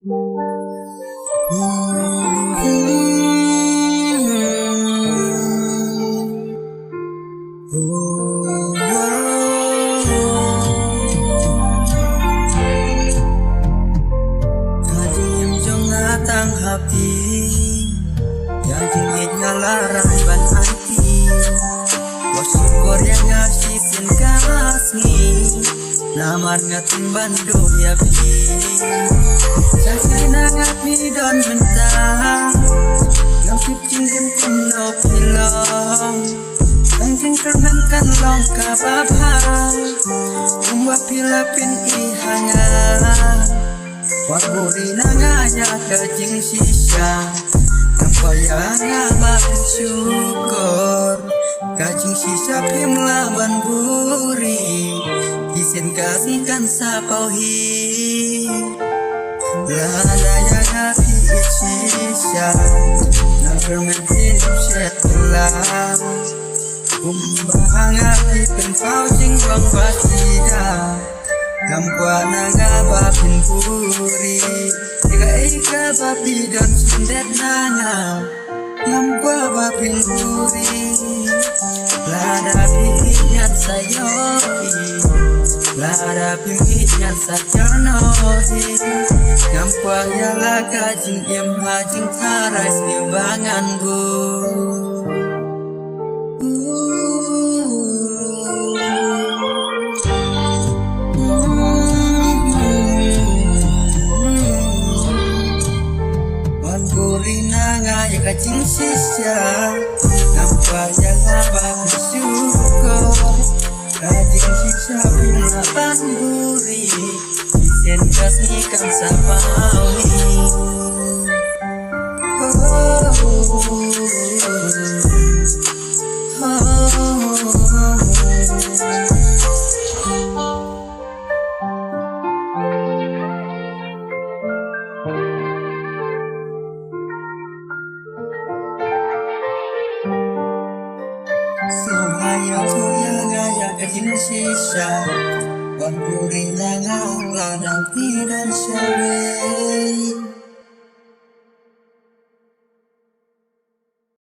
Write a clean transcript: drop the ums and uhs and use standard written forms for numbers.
Tang hati yang jingit ngalarang ban anti bersyukur yang ngasih kasih lamar ngatin bando ya bi sakina ngati don mentah yang cicing kuno pilong anjing kermenkan long kapapa umba pilapin ihanga Waburi nanganya kajing sisa Kampayanga bersyukur Kajing sisa pimlaban buri Isin kasihkan sapauhi Ladaya nabi sisa Nangkermentin setelah Kumbahanga ipin jingwang batida Kampwa naga bapin puri Ika bapi dan sundet nanga Kampwa bapin puri Lada pihitnya sayoi Lada pihitnya sajonohi Kampwa yala kajing im hajing tarais imbangan bu Nanga ya kacing sisa Nampak yang abang bersyukur Kacing sisa pula bamburi Isen kasihkan sapawi Suhaya tuyanga kajing sisa Wan puri nanga ladang tidak syawai